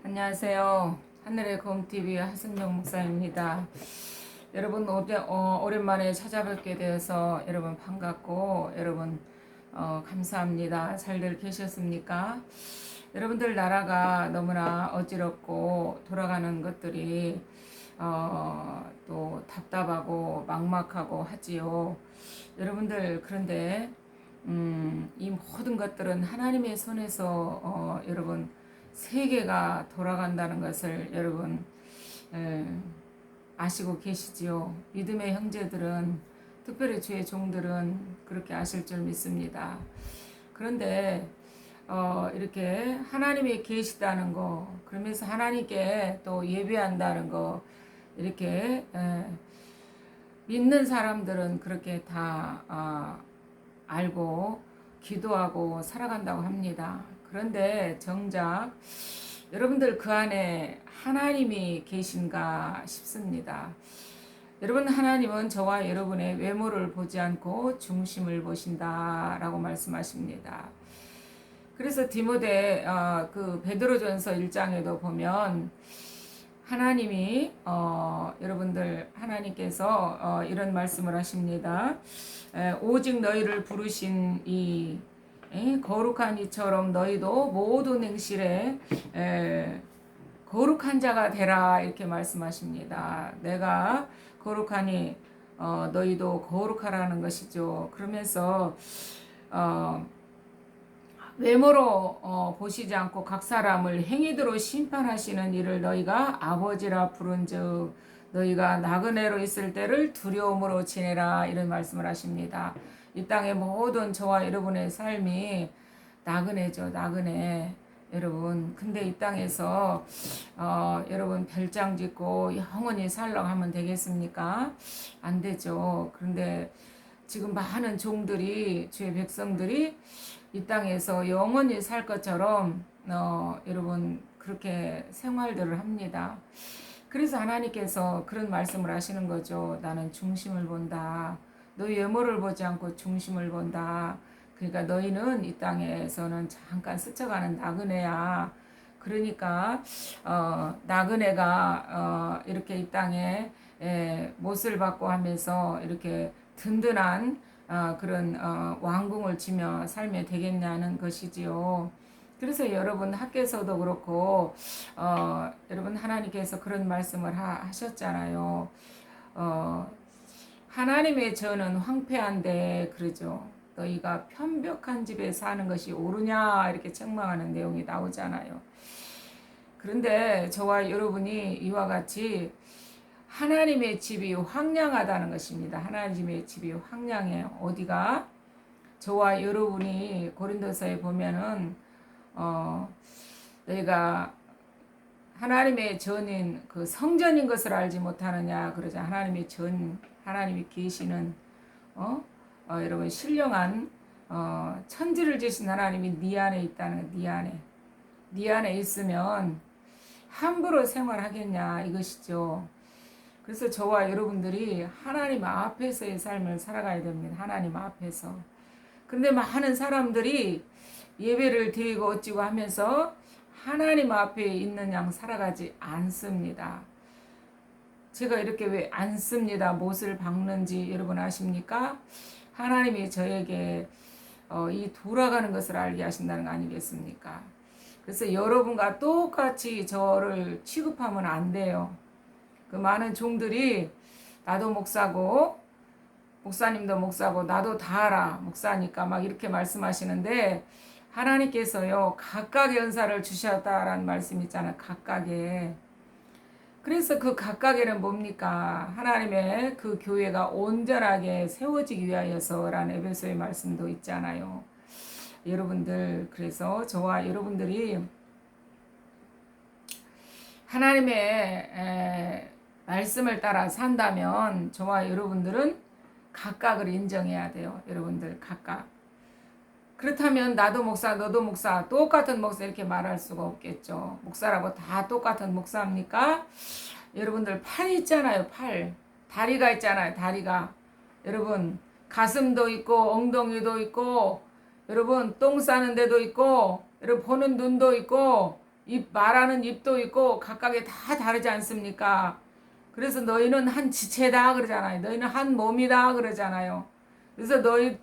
안녕하세요. 하늘의 검TV 하승정 목사입니다. 여러분 오랜만에 찾아뵙게 되어서 여러분 반갑고 여러분 감사합니다. 잘들 계셨습니까? 여러분들 나라가 너무나 어지럽고 돌아가는 것들이 또 답답하고 막막하고 하지요. 여러분들 그런데 이 모든 것들은 하나님의 손에서 여러분 세계가 돌아간다는 것을 여러분 아시고 계시지요. 믿음의 형제들은 특별히 주의 종들은 그렇게 아실 줄 믿습니다. 그런데 이렇게 하나님이 계시다는 거, 그러면서 하나님께 또 예배한다는 거, 이렇게 믿는 사람들은 그렇게 다 알고 기도하고 살아간다고 합니다. 그런데 정작 여러분들 그 안에 하나님이 계신가 싶습니다. 여러분 하나님은 저와 여러분의 외모를 보지 않고 중심을 보신다라고 말씀하십니다. 그래서 디모데 그 베드로전서 1장에도 보면 하나님이 여러분들 하나님께서 이런 말씀을 하십니다. 오직 너희를 부르신 이 거룩한 이처럼 너희도 모든 행실에 거룩한 자가 되라 이렇게 말씀하십니다. 내가 거룩하니 너희도 거룩하라는 것이죠. 그러면서 외모로 보시지 않고 각 사람을 행위대로 심판하시는 이를 너희가 아버지라 부른즉 너희가 나그네로 있을 때를 두려움으로 지내라 이런 말씀을 하십니다. 이 땅의 모든 저와 여러분의 삶이 나그네죠. 나그네. 여러분 근데 이 땅에서 여러분 별장 짓고 영원히 살라고 하면 되겠습니까? 안 되죠. 그런데 지금 많은 종들이 주의 백성들이 이 땅에서 영원히 살 것처럼 여러분 그렇게 생활들을 합니다. 그래서 하나님께서 그런 말씀을 하시는 거죠. 나는 중심을 본다. 너희 외모를 보지 않고 중심을 본다. 그러니까 너희는 이 땅에서는 잠깐 스쳐가는 나그네야. 그러니까 나그네가 이렇게 이 땅에 못을 받고 하면서 이렇게 든든한 그런 왕궁을 지며 살면 되겠냐는 것이지요. 그래서 여러분 학교에서도 그렇고 여러분 하나님께서 그런 말씀을 하셨잖아요. 하나님의 전은 황폐한데 그러죠. 너희가 편벽한 집에 사는 것이 옳으냐 이렇게 책망하는 내용이 나오잖아요. 그런데 저와 여러분이 이와 같이 하나님의 집이 황량하다는 것입니다. 하나님의 집이 황량해요. 어디가? 저와 여러분이 고린도서에 보면은 너희가 하나님의 전인 그 성전인 것을 알지 못하느냐 그러자. 하나님의 전, 하나님이 계시는 여러분 신령한 천지를 지신 하나님이 네 안에 있다는 거. 네 안에 있으면 함부로 생활하겠냐 이것이죠. 그래서 저와 여러분들이 하나님 앞에서의 삶을 살아가야 됩니다. 하나님 앞에서. 그런데 많은 사람들이 예배를 드리고 어찌고 하면서 하나님 앞에 있는 양 살아가지 않습니다. 제가 이렇게 왜 안 씁니다. 못을 박는지 여러분 아십니까? 하나님이 저에게 이 돌아가는 것을 알게 하신다는 거 아니겠습니까? 그래서 여러분과 똑같이 저를 취급하면 안 돼요. 그 많은 종들이 나도 목사고 목사님도 목사고 나도 다 알아 목사니까 막 이렇게 말씀하시는데 하나님께서요 각각의 은사를 주셨다라는 말씀 있잖아요. 각각의. 그래서 그 각각에는 뭡니까? 하나님의 그 교회가 온전하게 세워지기 위하여서라는 에베소의 말씀도 있잖아요. 여러분들 그래서 저와 여러분들이 하나님의 말씀을 따라 산다면 저와 여러분들은 각각을 인정해야 돼요. 여러분들 각각. 그렇다면 나도 목사 너도 목사 똑같은 목사 이렇게 말할 수가 없겠죠. 목사라고 다 똑같은 목사입니까? 여러분들 팔이 있잖아요. 팔. 다리가 있잖아요. 다리가. 여러분 가슴도 있고 엉덩이도 있고 여러분 똥 싸는 데도 있고 여러분 보는 눈도 있고 말하는 입도 있고 각각에 다 다르지 않습니까? 그래서 너희는 한 지체다 그러잖아요. 너희는 한 몸이다 그러잖아요. 그래서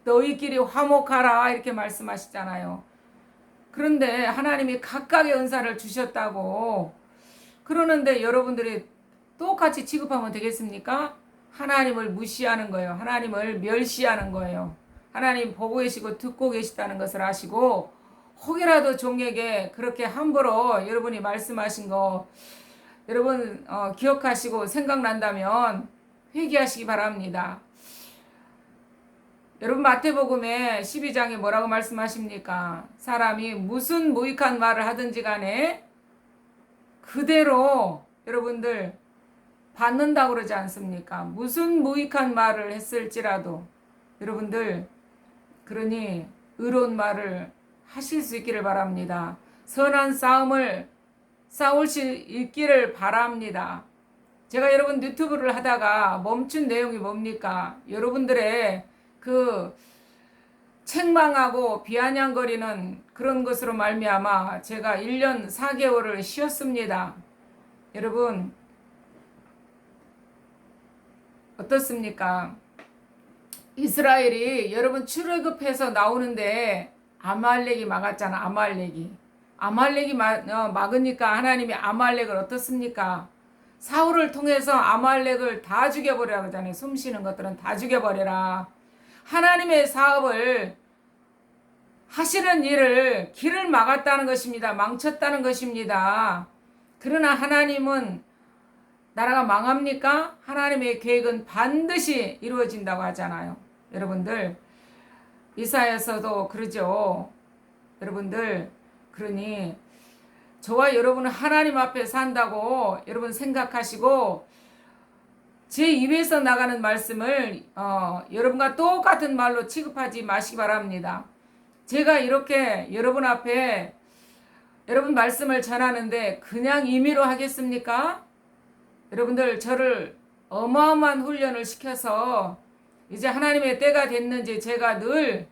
너희끼리 화목하라 이렇게 말씀하시잖아요. 그런데 하나님이 각각의 은사를 주셨다고 그러는데 여러분들이 똑같이 취급하면 되겠습니까? 하나님을 무시하는 거예요. 하나님을 멸시하는 거예요. 하나님 보고 계시고 듣고 계시다는 것을 아시고 혹이라도 종에게 그렇게 함부로 여러분이 말씀하신 거 여러분 기억하시고 생각난다면 회개하시기 바랍니다. 여러분 마태복음에 12장에 뭐라고 말씀하십니까? 사람이 무슨 무익한 말을 하든지 간에 그대로 여러분들 받는다고 그러지 않습니까? 무슨 무익한 말을 했을지라도 여러분들 그러니 의로운 말을 하실 수 있기를 바랍니다. 선한 싸움을 싸울 수 있기를 바랍니다. 제가 여러분 유튜브를 하다가 멈춘 내용이 뭡니까? 여러분들의 그 책망하고 비아냥거리는 그런 것으로 말미암아 제가 1년 4개월을 쉬었습니다. 여러분 어떻습니까? 이스라엘이 여러분 출애굽해서 나오는데 아말렉이 막았잖아. 아말렉이 막으니까 하나님이 아말렉을 어떻습니까? 사울을 통해서 아말렉을 다 죽여버리라고 하잖아요. 숨쉬는 것들은 다 죽여버려라. 하나님의 사업을 하시는 일을 길을 막았다는 것입니다. 망쳤다는 것입니다. 그러나 하나님은 나라가 망합니까? 하나님의 계획은 반드시 이루어진다고 하잖아요. 여러분들 이사야서도 그러죠. 여러분들 그러니 저와 여러분은 하나님 앞에 산다고 여러분 생각하시고 제 입에서 나가는 말씀을 여러분과 똑같은 말로 취급하지 마시기 바랍니다. 제가 이렇게 여러분 앞에 여러분 말씀을 전하는데 그냥 임의로 하겠습니까? 여러분들 저를 어마어마한 훈련을 시켜서 이제 하나님의 때가 됐는지 제가 늘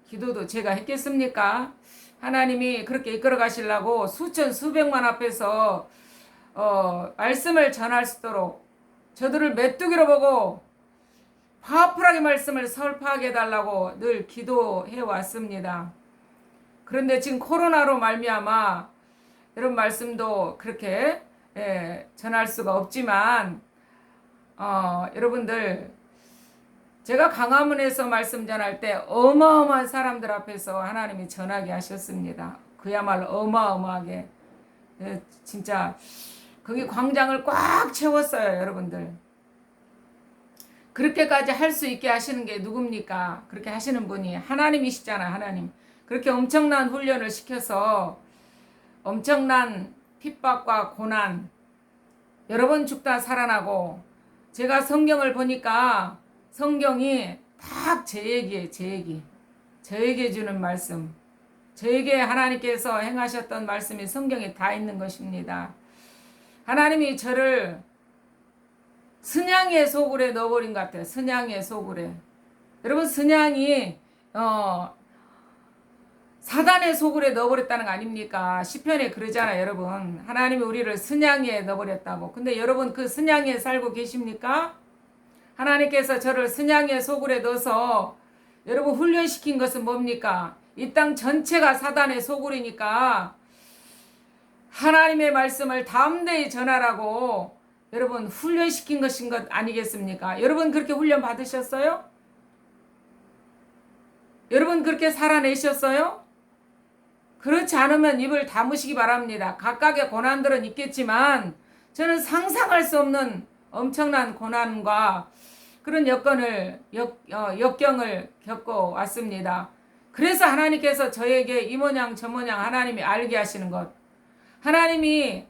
기도도 제가 했겠습니까? 하나님이 그렇게 이끌어 가시려고 수천 수백만 앞에서 말씀을 전할 수 있도록 저들을 메뚜기로 보고 파워풀하게 말씀을 설파하게 해달라고 늘 기도해 왔습니다. 그런데 지금 코로나로 말미암아 여러분 말씀도 그렇게 전할 수가 없지만 여러분들 제가 강화문에서 말씀 전할 때 어마어마한 사람들 앞에서 하나님이 전하게 하셨습니다. 그야말로 어마어마하게 진짜 거기 광장을 꽉 채웠어요. 여러분들 그렇게까지 할 수 있게 하시는 게 누굽니까? 그렇게 하시는 분이 하나님이시잖아요. 하나님 그렇게 엄청난 훈련을 시켜서 엄청난 핍박과 고난 여러 번 죽다 살아나고 제가 성경을 보니까 성경이 딱 제 얘기예요. 제 얘기. 저에게 주는 말씀. 저에게 하나님께서 행하셨던 말씀이 성경에 다 있는 것입니다. 하나님이 저를 스냥의 소굴에 넣어버린 것 같아요. 스냥의 소굴에. 여러분 스냥이 사단의 소굴에 넣어버렸다는 거 아닙니까? 시편에 그러잖아요. 여러분 하나님이 우리를 스냥에 넣어버렸다고. 근데 여러분 그 스냥에 살고 계십니까? 하나님께서 저를 스냥의 소굴에 넣어서 여러분 훈련시킨 것은 뭡니까? 이 땅 전체가 사단의 소굴이니까 하나님의 말씀을 담대히 전하라고 여러분 훈련시킨 것인 것 아니겠습니까? 여러분 그렇게 훈련 받으셨어요? 여러분 그렇게 살아내셨어요? 그렇지 않으면 입을 다무시기 바랍니다. 각각의 고난들은 있겠지만 저는 상상할 수 없는 엄청난 고난과 그런 역경을 겪어왔습니다. 그래서 하나님께서 저에게 이 모양 저 모양 하나님이 알게 하시는 것. 하나님이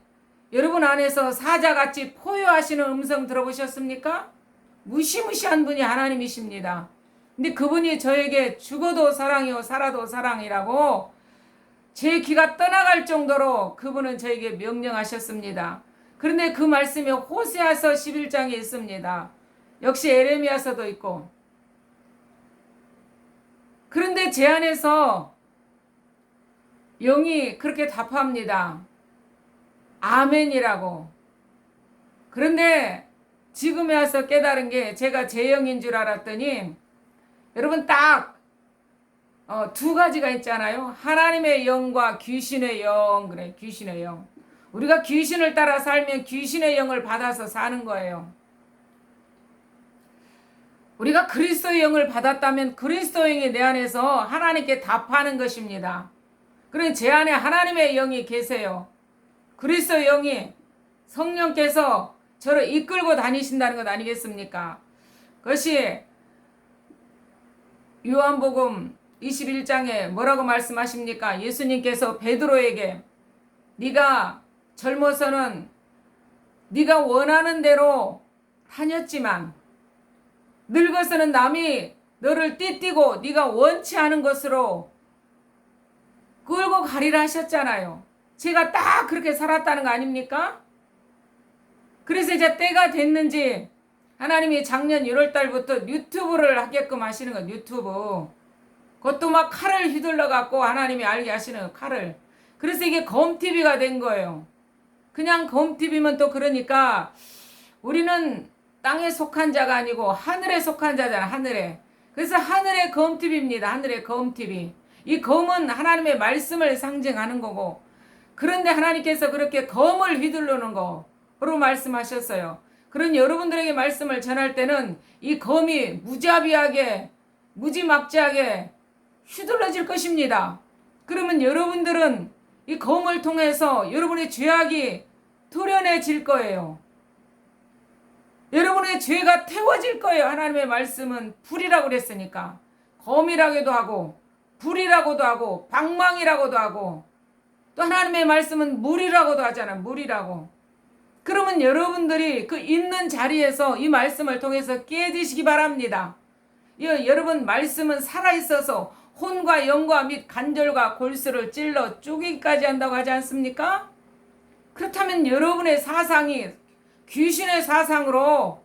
여러분 안에서 사자같이 포효하시는 음성 들어보셨습니까? 무시무시한 분이 하나님이십니다. 근데 그분이 저에게 죽어도 사랑이요 살아도 사랑이라고 제 귀가 떠나갈 정도로 그분은 저에게 명령하셨습니다. 그런데 그 말씀이 호세아서 11장에 있습니다. 역시 에레미야서도 있고. 그런데 제 안에서 영이 그렇게 답합니다. 아멘이라고. 그런데 지금에 와서 깨달은 게 제가 제 영인 줄 알았더니 여러분 딱 두 가지가 있잖아요. 하나님의 영과 귀신의 영. 그래, 귀신의 영. 우리가 귀신을 따라 살면 귀신의 영을 받아서 사는 거예요. 우리가 그리스도의 영을 받았다면 그리스도의 영이 내 안에서 하나님께 답하는 것입니다. 그러니 제 안에 하나님의 영이 계세요. 그리스도의 영이 성령께서 저를 이끌고 다니신다는 것 아니겠습니까? 그것이 요한복음 21장에 뭐라고 말씀하십니까? 예수님께서 베드로에게 네가 젊어서는 네가 원하는 대로 다녔지만 늙어서는 남이 너를 띠띠고 네가 원치 않은 것으로 끌고 가리라 하셨잖아요. 제가 딱 그렇게 살았다는 거 아닙니까? 그래서 이제 때가 됐는지 하나님이 작년 1월달부터 유튜브를 하게끔 하시는 거예요. 유튜브. 그것도 막 칼을 휘둘러 갖고 하나님이 알게 하시는 거예요. 칼을. 그래서 이게 검TV가 된 거예요. 그냥 검TV면 또 그러니까 우리는 땅에 속한 자가 아니고 하늘에 속한 자잖아. 하늘에. 그래서 하늘의 검TV입니다. 하늘의 검TV. 이 검은 하나님의 말씀을 상징하는 거고, 그런데 하나님께서 그렇게 검을 휘두르는 거로 말씀하셨어요. 그런 여러분들에게 말씀을 전할 때는 이 검이 무자비하게 무지막지하게 휘둘러질 것입니다. 그러면 여러분들은 이 검을 통해서 여러분의 죄악이 도려내질 거예요. 여러분의 죄가 태워질 거예요. 하나님의 말씀은 불이라고 그랬으니까. 검이라고도 하고 불이라고도 하고 방망이라고도 하고 또 하나님의 말씀은 물이라고도 하잖아요. 물이라고. 그러면 여러분들이 그 있는 자리에서 이 말씀을 통해서 깨지시기 바랍니다. 여러분 말씀은 살아있어서 혼과 영과 및 관절과 골수를 찔러 쪼개기까지 한다고 하지 않습니까? 그렇다면 여러분의 사상이 귀신의 사상으로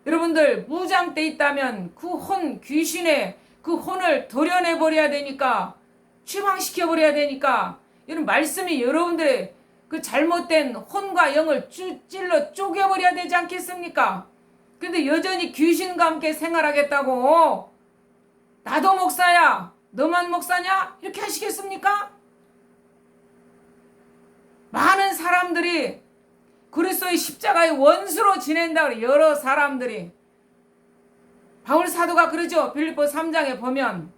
여러분들 무장돼 있다면 그 귀신의 그 혼을 도려내버려야 되니까, 추방시켜버려야 되니까, 이런 말씀이 여러분들의 그 잘못된 혼과 영을 찔러 쪼개버려야 되지 않겠습니까? 근데 여전히 귀신과 함께 생활하겠다고 나도 목사야, 너만 목사냐? 이렇게 하시겠습니까? 많은 사람들이 그리스도의 십자가의 원수로 지낸다 그래. 여러 사람들이. 바울 사도가 그러죠. 빌립보 3장에 보면.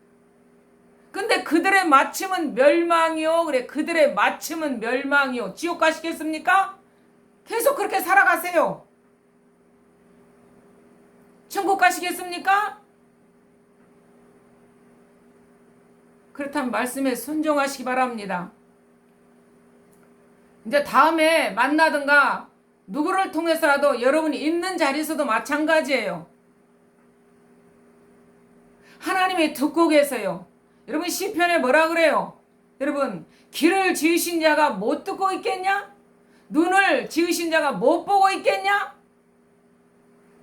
근데 그들의 마침은 멸망이요. 그래. 그들의 마침은 멸망이요. 지옥 가시겠습니까? 계속 그렇게 살아가세요. 천국 가시겠습니까? 그렇다면 말씀에 순종하시기 바랍니다. 이제 다음에 만나든가 누구를 통해서라도 여러분이 있는 자리에서도 마찬가지예요. 하나님이 듣고 계세요. 여러분 시편에 뭐라 그래요? 여러분 귀를 지으신 자가 못 듣고 있겠냐? 눈을 지으신 자가 못 보고 있겠냐?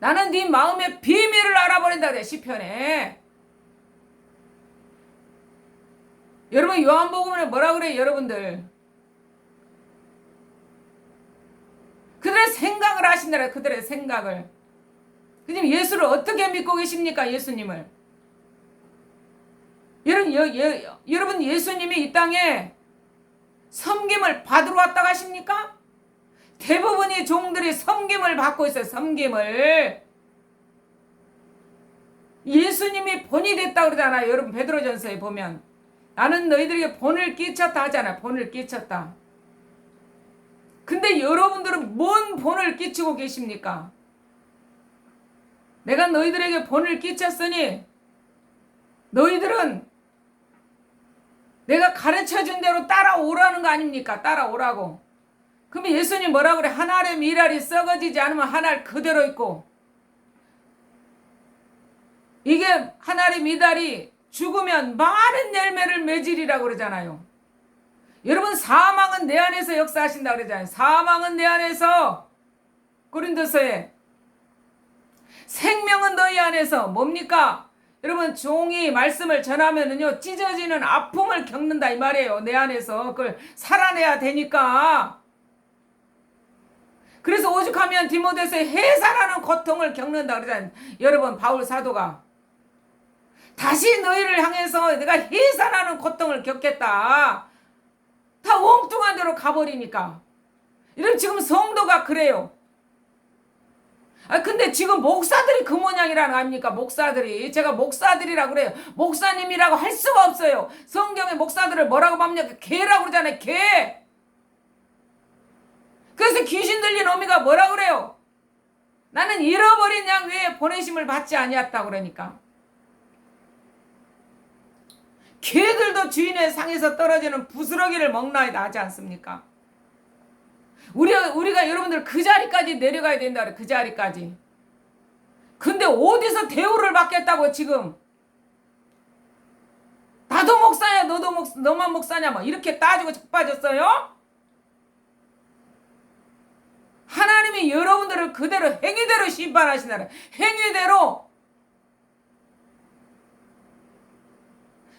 나는 네 마음의 비밀을 알아버린다 그래. 시편에. 여러분 요한복음에 뭐라 그래요? 여러분들 그들의 생각을 하신다라. 그들의 생각을. 그럼 예수를 어떻게 믿고 계십니까? 예수님을. 여러분 예수님이 이 땅에 섬김을 받으러 왔다고 하십니까? 대부분의 종들이 섬김을 받고 있어요. 섬김을. 예수님이 본이 됐다 그러잖아요. 여러분 베드로전서에 보면 나는 너희들에게 본을 끼쳤다 하잖아요. 본을 끼쳤다. 근데 여러분들은 뭔 본을 끼치고 계십니까? 내가 너희들에게 본을 끼쳤으니 너희들은 내가 가르쳐준 대로 따라오라는 거 아닙니까? 따라오라고. 그러면 예수님 뭐라 그래? 한 알의 밀알이 썩어지지 않으면 한 알 그대로 있고, 이게 한 알의 밀알이 죽으면 많은 열매를 맺으리라고 그러잖아요. 여러분 사망은 내 안에서 역사하신다 그러잖아요. 사망은 내 안에서. 고린도서에 생명은 너희 안에서. 뭡니까? 여러분 종이 말씀을 전하면은요 찢어지는 아픔을 겪는다 이 말이에요. 내 안에서 그걸 살아내야 되니까. 그래서 오죽하면 디모데서에 해산하는 고통을 겪는다 그러잖아요. 여러분 바울 사도가 다시 너희를 향해서 내가 해산하는 고통을 겪겠다. 다 엉뚱한 데로 가버리니까. 이런 지금 성도가 그래요. 근데 지금 목사들이 그 모양이라는 거 아닙니까? 목사들이. 제가 목사들이라고 그래요. 목사님이라고 할 수가 없어요. 성경의 목사들을 뭐라고 합니까? 개라고 그러잖아요. 개. 그래서 귀신 들린 어미가 뭐라 그래요? 나는 잃어버린 양 외에 보내심을 받지 아니었다 그러니까. 개들도 주인의 상에서 떨어지는 부스러기를 먹나이다 하지 않습니까? 우리가 여러분들 그 자리까지 내려가야 된다 그래. 그 자리까지. 근데 어디서 대우를 받겠다고 지금. 나도 목사야 너만 목사냐 뭐 이렇게 따지고 자빠졌어요? 하나님이 여러분들을 그대로 행위대로 심판하시나라. 행위대로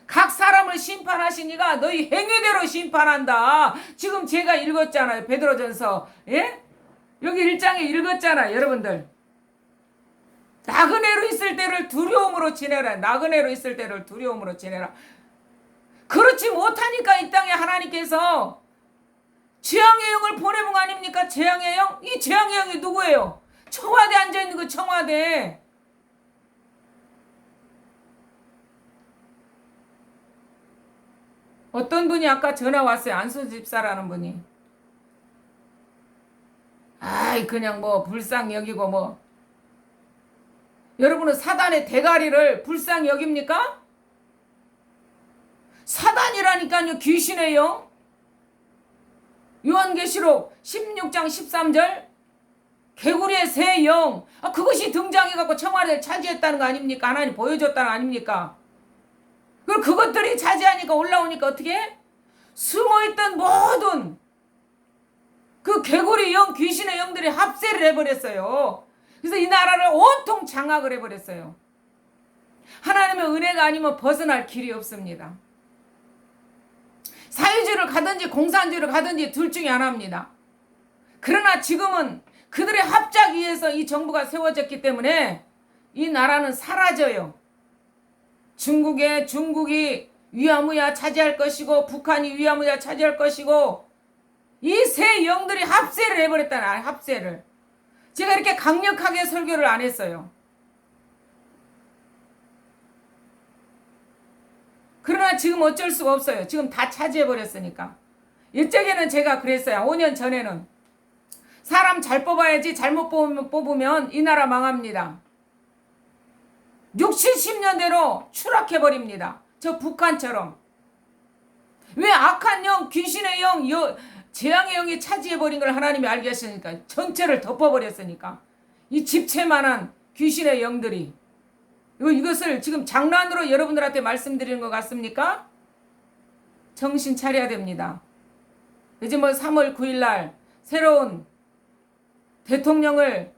각 사람을 심판하시니가 너희 행위대로 심판한다. 지금 제가 읽었잖아요. 베드로전서. 예? 여기 1장에 읽었잖아요. 여러분들. 나그네로 있을 때를 두려움으로 지내라. 나그네로 있을 때를 두려움으로 지내라. 그렇지 못하니까 이 땅에 하나님께서 재앙의 영을 보내본 거 아닙니까? 재앙의 영? 이 재앙의 영이 누구예요? 청와대 앉아있는 그 청와대. 어떤 분이 아까 전화 왔어요. 안수 집사라는 분이. 아이 그냥 뭐 불쌍히 여기고 뭐. 여러분은 사단의 대가리를 불쌍히 여깁니까? 사단이라니까요. 귀신의 영. 요한계시록 16장 13절 개구리의 새 영. 그것이 등장해갖고 청와대를 차지했다는 거 아닙니까? 하나님 보여줬다는 거 아닙니까? 그리고 그것들이 차지하니까 올라오니까 어떻게 해? 숨어있던 모든 그 개구리 영, 귀신의 영들이 합세를 해버렸어요. 그래서 이 나라를 온통 장악을 해버렸어요. 하나님의 은혜가 아니면 벗어날 길이 없습니다. 사회주의를 가든지 공산주의를 가든지 둘 중에 하나입니다. 그러나 지금은 그들의 합작 위에서 이 정부가 세워졌기 때문에 이 나라는 사라져요. 중국이 위야무야 차지할 것이고 북한이 위야무야 차지할 것이고 이 세 영들이 합세를 해버렸다는 합세를. 제가 이렇게 강력하게 설교를 안 했어요. 그러나 지금 어쩔 수가 없어요. 지금 다 차지해버렸으니까. 일적에는 제가 그랬어요. 5년 전에는. 사람 잘 뽑아야지 잘못 뽑으면 이 나라 망합니다. 60, 70년대로 추락해버립니다. 저 북한처럼. 왜 악한 영, 귀신의 영, 재앙의 영이 차지해버린 걸 하나님이 알게 하시니까 전체를 덮어버렸으니까. 이 집채만한 귀신의 영들이. 이것을 지금 장난으로 여러분들한테 말씀드리는 것 같습니까? 정신 차려야 됩니다. 이제 뭐 3월 9일 날 새로운 대통령을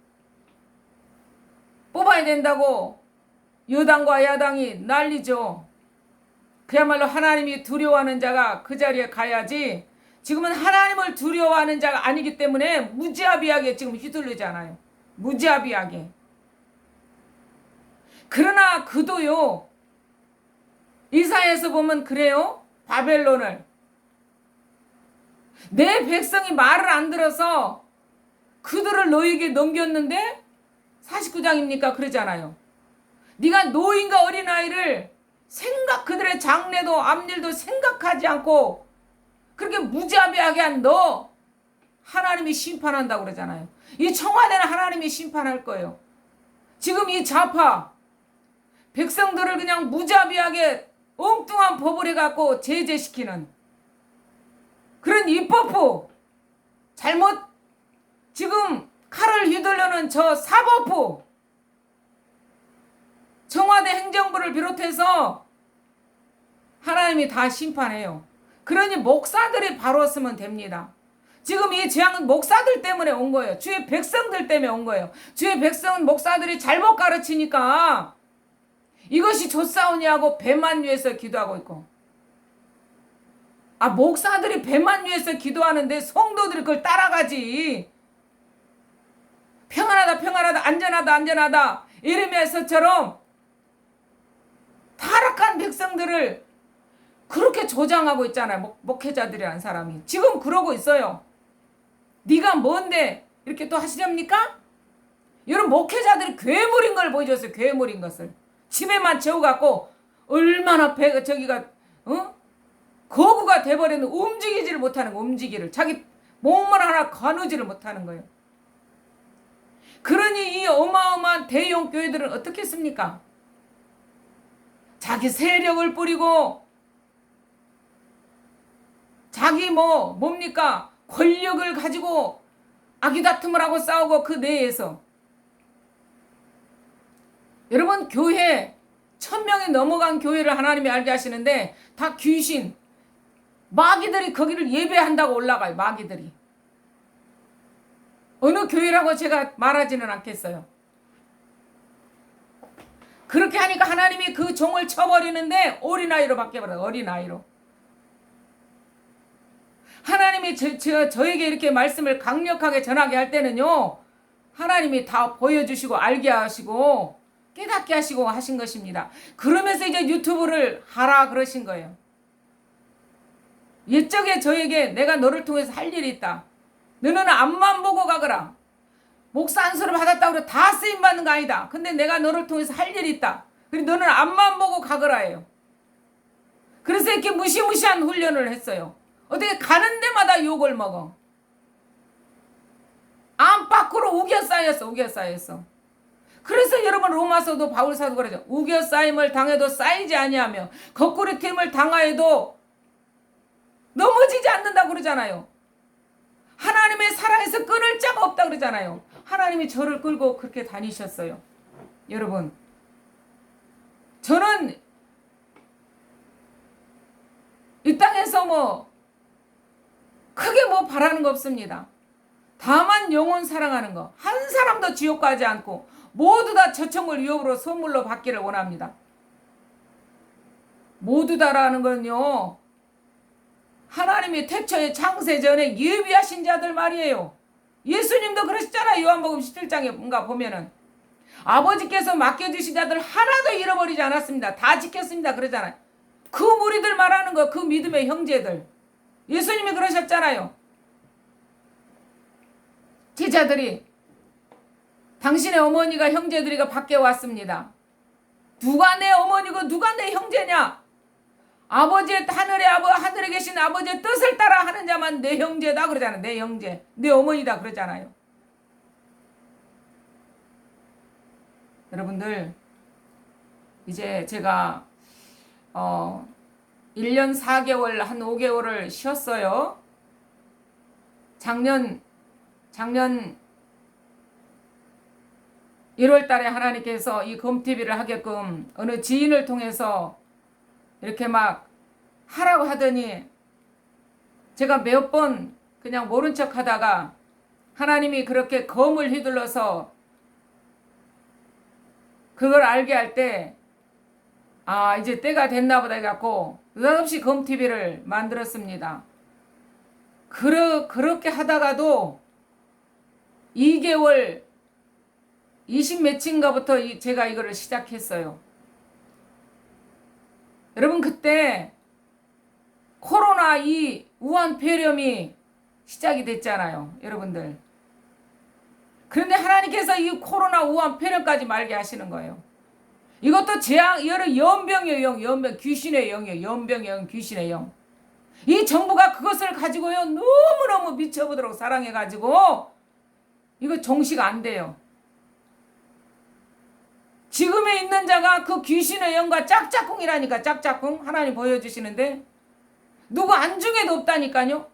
뽑아야 된다고 여당과 야당이 난리죠. 그야말로 하나님이 두려워하는 자가 그 자리에 가야지. 지금은 하나님을 두려워하는 자가 아니기 때문에 무지하비하게 지금 휘둘르잖아요. 무지하비하게. 그러나 그도요. 이사야에서 보면 그래요. 바벨론을. 내 백성이 말을 안 들어서 그들을 너에게 넘겼는데 49장입니까? 그러잖아요. 네가 노인과 어린아이를 그들의 장래도 앞일도 생각하지 않고 그렇게 무자비하게 한 너 하나님이 심판한다고 그러잖아요. 이 청와대는 하나님이 심판할 거예요. 지금 이 좌파 백성들을 그냥 무자비하게 엉뚱한 법을 해갖고 제재시키는 그런 입법부, 잘못 지금 칼을 휘둘르는 저 사법부, 청와대 행정부를 비롯해서 하나님이 다 심판해요. 그러니 목사들이 바로 서면 됩니다. 지금 이 재앙은 목사들 때문에 온 거예요. 주의 백성들 때문에 온 거예요. 주의 백성은 목사들이 잘못 가르치니까 이것이 좋사오니 하고 배만 위해서 기도하고 있고. 목사들이 배만 위해서 기도하는데 성도들이 그걸 따라가지. 평안하다 평안하다 안전하다 안전하다 예레미야서처럼 타락한 백성들을 그렇게 조장하고 있잖아요. 목회자들이라는 사람이 지금 그러고 있어요. 네가 뭔데 이렇게 또 하시렵니까? 여러분 목회자들이 괴물인 걸 보여줬어요. 괴물인 것을 집에만 채워갖고 얼마나 저기가 거구가 돼버렸는데 움직이지를 못하는 거. 움직이를 자기 몸을 하나 가누지를 못하는 거예요. 그러니 이 어마어마한 대형 교회들은 어떻게 했습니까? 자기 세력을 뿌리고 자기 뭡니까? 권력을 가지고 아기다툼을 하고 싸우고 그 내에서 여러분 교회 1000명이 넘어간 교회를 하나님이 알게 하시는데 다 귀신 마귀들이 거기를 예배한다고 올라가요. 마귀들이. 어느 교회라고 제가 말하지는 않겠어요. 그렇게 하니까 하나님이 그 종을 쳐버리는데 어린아이로 바뀌어버려요. 어린아이로. 하나님이 저에게 이렇게 말씀을 강력하게 전하게 할 때는요. 하나님이 다 보여주시고 알게 하시고 깨닫게 하시고 하신 것입니다. 그러면서 이제 유튜브를 하라 그러신 거예요. 옛적에 저에게 내가 너를 통해서 할 일이 있다. 너는 앞만 보고 가거라. 목사 안수를 받았다고 해서 다 쓰임받는 거 아니다. 근데 내가 너를 통해서 할 일이 있다. 그리고 너는 앞만 보고 가거라예요. 그래서 이렇게 무시무시한 훈련을 했어요. 어떻게 가는 데마다 욕을 먹어. 안팎으로 우겨 쌓였어. 그래서 여러분 로마서도 바울사도 그러죠. 우겨 쌓임을 당해도 쌓이지 아니하며 거꾸로 됨을 당하여도 넘어지지 않는다고 그러잖아요. 하나님의 사랑에서 끊을 자가 없다 그러잖아요. 하나님이 저를 끌고 그렇게 다니셨어요. 여러분 저는 이 땅에서 크게 바라는 거 없습니다. 다만 영혼 사랑하는 거. 한 사람도 지옥 가지 않고 모두 다 저청을 유업으로 선물로 받기를 원합니다. 모두 다라는 건요. 하나님이 태초에 창세 전에 예비하신 자들 말이에요. 예수님도 그러셨잖아요. 요한복음 17장에 뭔가 보면은 아버지께서 맡겨주신 자들 하나도 잃어버리지 않았습니다. 다 지켰습니다. 그러잖아요. 그 무리들 말하는 거, 그 믿음의 형제들. 예수님이 그러셨잖아요. 제자들이 당신의 어머니가 형제들이가 밖에 왔습니다. 누가 내 어머니고 누가 내 형제냐? 아버지의 하늘에 계신 아버지의 뜻을 따라 하는 자만 내 형제다 그러잖아요. 내 형제, 내 어머니다 그러잖아요. 여러분들 이제 제가 1년 4개월 한 5개월을 쉬었어요. 작년 1월 달에 하나님께서 이 검TV를 하게끔 어느 지인을 통해서 이렇게 막 하라고 하더니 제가 몇 번 그냥 모른 척 하다가 하나님이 그렇게 검을 휘둘러서 그걸 알게 할 때 이제 때가 됐나 보다 해갖고 느닷없이 검TV를 만들었습니다. 그렇게 하다가도 2개월 20몇인가부터 제가 이거를 시작했어요. 여러분 그때 코로나 이 우한 폐렴이 시작이 됐잖아요. 여러분들. 그런데 하나님께서 이 코로나 우한 폐렴까지 말게 하시는 거예요. 이것도 여러 연병의 영, 귀신의 영이에요. 연병의 영, 귀신의 영. 이 정부가 그것을 가지고요. 너무너무 미쳐보도록 사랑해가지고 이거 종식 안 돼요. 지금에 있는 자가 그 귀신의 영과 짝짝꿍이라니까. 짝짝꿍 하나님 보여주시는데 누구 안중에도 없다니까요.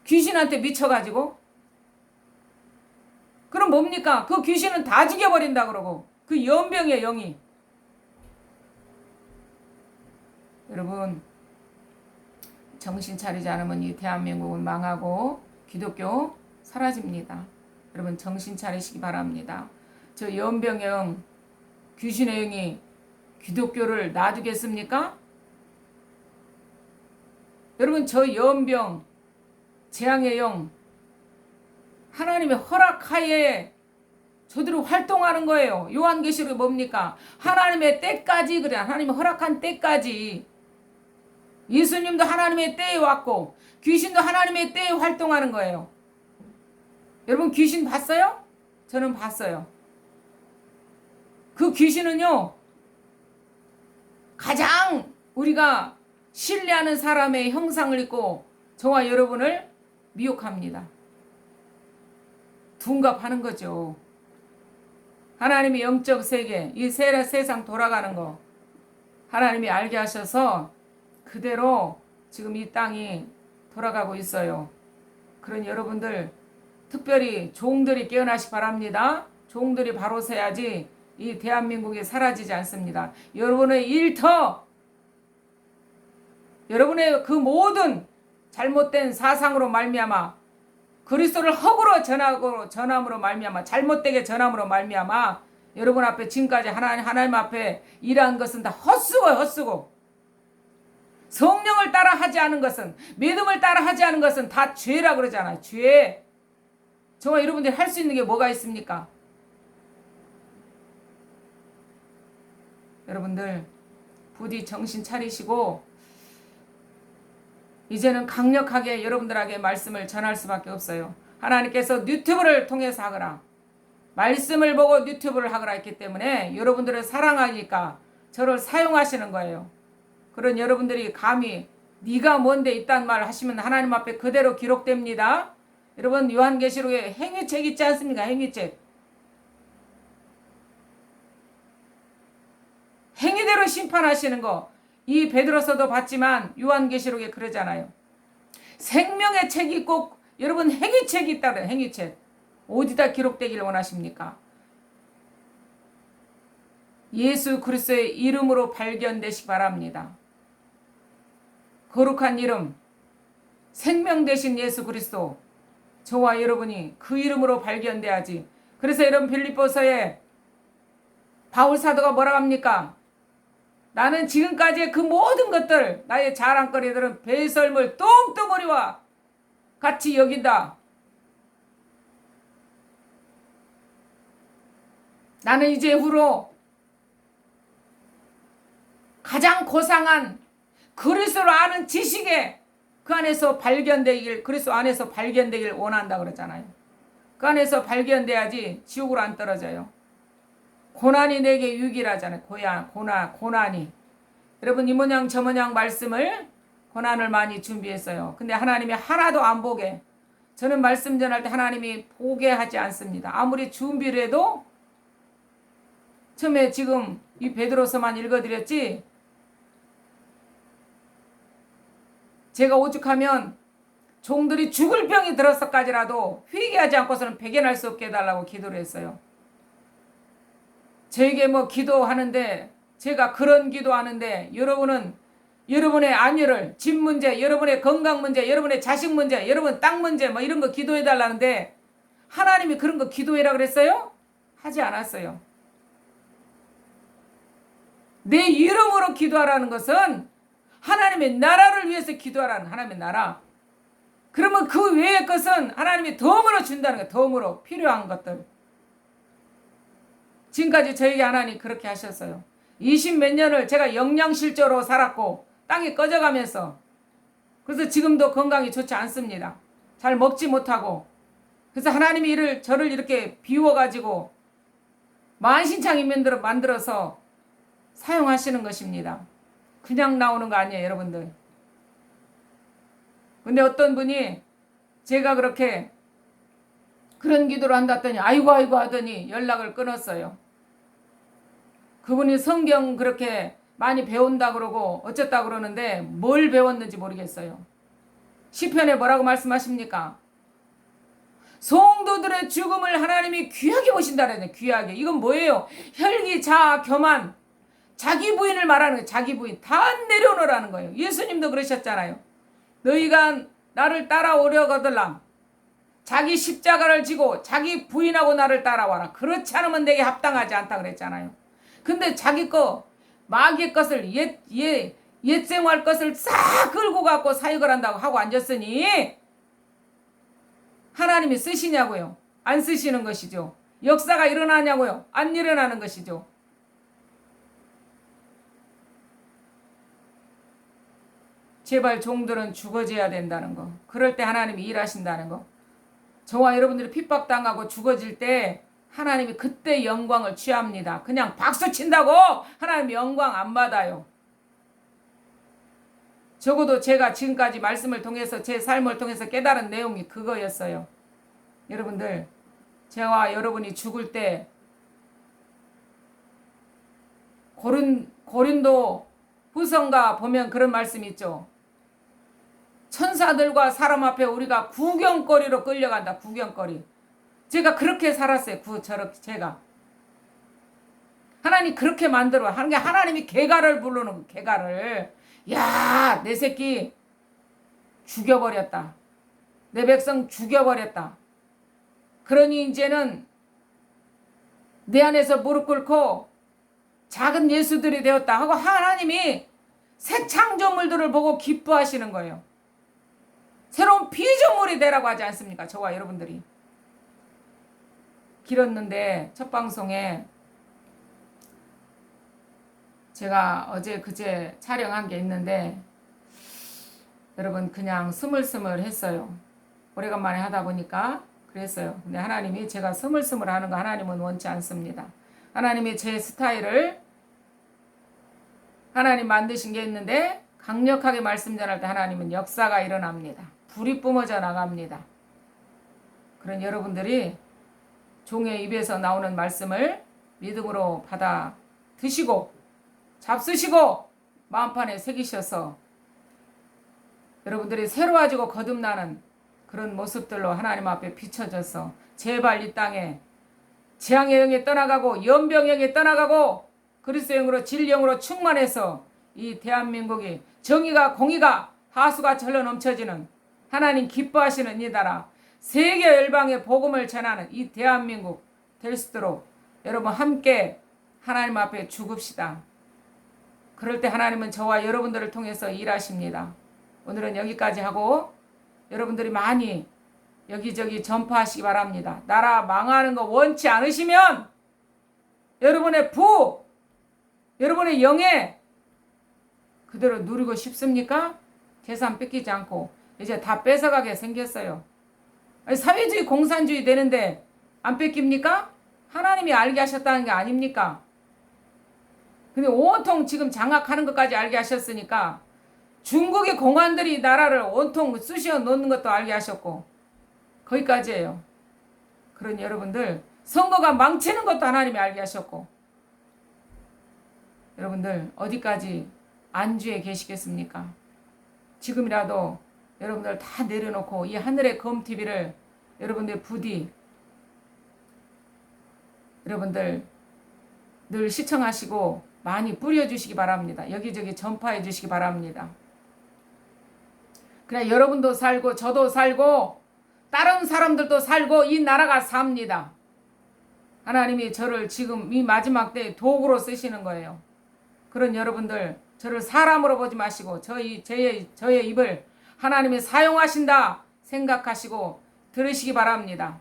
귀신한테 미쳐가지고. 그럼 뭡니까? 그 귀신은 다 죽여버린다 그러고 그 연병의 영이. 여러분 정신 차리지 않으면 이 대한민국은 망하고 기독교 사라집니다. 여러분 정신 차리시기 바랍니다. 저 연병의 영, 귀신의 영이 기독교를 놔두겠습니까? 여러분 저 연병, 재앙의 영 하나님의 허락하에 저들이 활동하는 거예요. 요한계시록이 뭡니까? 하나님의 때까지 그래. 하나님의 허락한 때까지. 예수님도 하나님의 때에 왔고 귀신도 하나님의 때에 활동하는 거예요. 여러분 귀신 봤어요? 저는 봤어요. 그 귀신은요. 가장 우리가 신뢰하는 사람의 형상을 입고 저와 여러분을 미혹합니다. 둔갑하는 거죠. 하나님의 영적 세계, 이 세상 돌아가는 거 하나님이 알게 하셔서 그대로 지금 이 땅이 돌아가고 있어요. 그런 여러분들 특별히 종들이 깨어나시 바랍니다. 종들이 바로 서야지 이 대한민국이 사라지지 않습니다. 여러분의 일터, 여러분의 그 모든 잘못된 사상으로 말미암아 그리스도를 허구로 전함으로 말미암아 잘못되게 전함으로 말미암아 여러분 앞에 지금까지 하나님 앞에 일한 것은 다 헛수고 성령을 따라 하지 않은 것은 믿음을 따라 하지 않은 것은 다 죄라 그러잖아요. 죄. 정말 여러분들이 할 수 있는 게 뭐가 있습니까? 여러분들 부디 정신 차리시고 이제는 강력하게 여러분들에게 말씀을 전할 수밖에 없어요. 하나님께서 유튜브를 통해서 하거라. 말씀을 보고 유튜브를 하거라 했기 때문에 여러분들을 사랑하니까 저를 사용하시는 거예요. 그런 여러분들이 감히 네가 뭔데 이딴 말 하시면 하나님 앞에 그대로 기록됩니다. 여러분 요한계시록에 행위책 있지 않습니까? 행위책. 행위대로 심판하시는 거. 이 베드로서도 봤지만 요한계시록에 그러잖아요. 생명의 책이 꼭 여러분 행위책이 있다 그래요. 행위책. 어디다 기록되기를 원하십니까? 예수 그리스도의 이름으로 발견되시기 바랍니다. 거룩한 이름, 생명 되신 예수 그리스도, 저와 여러분이 그 이름으로 발견돼야지. 그래서 여러분 빌립보서에 바울 사도가 뭐라고 합니까? 나는 지금까지의 그 모든 것들, 나의 자랑거리들은 배설물 똥덩어리와 같이 여긴다. 나는 이제 후로 가장 고상한 그리스도를 아는 지식에 그 안에서 발견되길, 그리스도 안에서 발견되길 원한다 그러잖아요. 그 안에서 발견돼야지 지옥으로 안 떨어져요. 고난이 내게 유익이라잖아요. 고난이. 여러분 이 모양 저 모양 말씀을 고난을 많이 준비했어요. 근데 하나님이 하나도 안 보게. 저는 말씀 전할 때 하나님이 보게 하지 않습니다. 아무리 준비를 해도 처음에 지금 이 베드로서만 읽어드렸지 제가 오죽하면 종들이 죽을 병이 들었어까지라도 회개하지 않고서는 배견할 수 없게 해달라고 기도를 했어요. 저에게 뭐 기도하는데 제가 그런 기도하는데 여러분은 여러분의 안위를, 집 문제, 여러분의 건강 문제, 여러분의 자식 문제, 여러분 땅 문제 뭐 이런 거 기도해달라는데 하나님이 그런 거 기도해라 그랬어요? 하지 않았어요. 내 이름으로 기도하라는 것은 하나님의 나라를 위해서 기도하라는 하나님의 나라. 그러면 그 외의 것은 하나님이 덤으로 준다는 거예요. 덤으로 필요한 것들. 지금까지 저에게 하나님 그렇게 하셨어요. 20몇 년을 제가 영양실조로 살았고 땅이 꺼져가면서 그래서 지금도 건강이 좋지 않습니다. 잘 먹지 못하고 그래서 하나님이 저를 이렇게 비워가지고 만신창이 만들어서 사용하시는 것입니다. 그냥 나오는 거 아니에요, 여러분들. 근데 어떤 분이 제가 그렇게 그런 기도를 한다더니 아이고 하더니 연락을 끊었어요. 그분이 성경 그렇게 많이 배운다 그러고 어쨌다 그러는데 뭘 배웠는지 모르겠어요. 시편에 뭐라고 말씀하십니까? 성도들의 죽음을 하나님이 귀하게 보신다 그러네. 귀하게. 이건 뭐예요? 혈기, 자아, 교만. 자기 부인을 말하는 거예요. 자기 부인. 다 내려놓으라는 거예요. 예수님도 그러셨잖아요. 너희가 나를 따라오려거들랑 자기 십자가를 지고 자기 부인하고 나를 따라와라. 그렇지 않으면 내게 합당하지 않다 그랬잖아요. 근데 자기 거 마귀의 것을 옛 생활 것을 싹 끌고 갖고 사역을 한다고 하고 앉았으니 하나님이 쓰시냐고요? 안 쓰시는 것이죠. 역사가 일어나냐고요? 안 일어나는 것이죠. 제발 종들은 죽어져야 된다는 거. 그럴 때 하나님이 일하신다는 거. 저와 여러분들이 핍박당하고 죽어질 때 하나님이 그때 영광을 취합니다. 그냥 박수 친다고 하나님이 영광 안 받아요. 적어도 제가 지금까지 말씀을 통해서 제 삶을 통해서 깨달은 내용이 그거였어요. 여러분들, 저와 여러분이 죽을 때 고린도 후서가 보면 그런 말씀이 있죠. 천사들과 사람 앞에 우리가 구경거리로 끌려간다. 구경거리. 제가 그렇게 살았어요. 제가. 하나님 그렇게 만들어. 하나님이 개가를 부르는 개가를. 야, 내 새끼 죽여버렸다. 내 백성 죽여버렸다. 그러니 이제는 내 안에서 무릎 꿇고 작은 예수들이 되었다 하고 하나님이 새 창조물들을 보고 기뻐하시는 거예요. 새로운 피조물이 되라고 하지 않습니까? 저와 여러분들이. 길었는데 첫 방송에 제가 어제 그제 촬영한 게 있는데 여러분 그냥 스물스물 했어요. 오래간만에 하다 보니까 그랬어요. 근데 하나님이 제가 스물스물 하는 거 하나님은 원치 않습니다. 하나님이 제 스타일을 하나님 만드신 게 있는데 강력하게 말씀 전할 때 하나님은 역사가 일어납니다. 불이 뿜어져 나갑니다. 그런 여러분들이 종의 입에서 나오는 말씀을 믿음으로 받아 드시고 잡수시고 마음판에 새기셔서 여러분들이 새로워지고 거듭나는 그런 모습들로 하나님 앞에 비춰져서 제발 이 땅에 재앙의 영이 떠나가고 연병의 영이 떠나가고 그리스도의 영으로 진리영으로 충만해서 이 대한민국이 정의가 공의가 하수가 절로 넘쳐지는 하나님 기뻐하시는 이 나라 세계 열방의 복음을 전하는 이 대한민국 될 수 있도록 여러분 함께 하나님 앞에 죽읍시다. 그럴 때 하나님은 저와 여러분들을 통해서 일하십니다. 오늘은 여기까지 하고 여러분들이 많이 여기저기 전파하시기 바랍니다. 나라 망하는 거 원치 않으시면 여러분의 여러분의 영예 그대로 누리고 싶습니까? 재산 뺏기지 않고 이제 다 뺏어가게 생겼어요. 아니, 사회주의 공산주의 되는데 안 뺏깁니까? 하나님이 알게 하셨다는 게 아닙니까? 근데 온통 지금 장악하는 것까지 알게 하셨으니까 중국의 공안들이 나라를 온통 쑤시어 놓는 것도 알게 하셨고 거기까지예요. 그런 여러분들 선거가 망치는 것도 하나님이 알게 하셨고 여러분들 어디까지 안주해 계시겠습니까? 지금이라도 여러분들 다 내려놓고 이 하늘의 검TV를 여러분들 부디 여러분들 늘 시청하시고 많이 뿌려주시기 바랍니다. 여기저기 전파해 주시기 바랍니다. 그래 여러분도 살고 저도 살고 다른 사람들도 살고 이 나라가 삽니다. 하나님이 저를 지금 이 마지막 때에 도구로 쓰시는 거예요. 그런 여러분들 저를 사람으로 보지 마시고 저의 입을 하나님이 사용하신다 생각하시고 들으시기 바랍니다.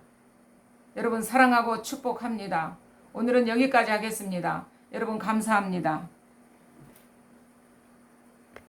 여러분 사랑하고 축복합니다. 오늘은 여기까지 하겠습니다. 여러분 감사합니다.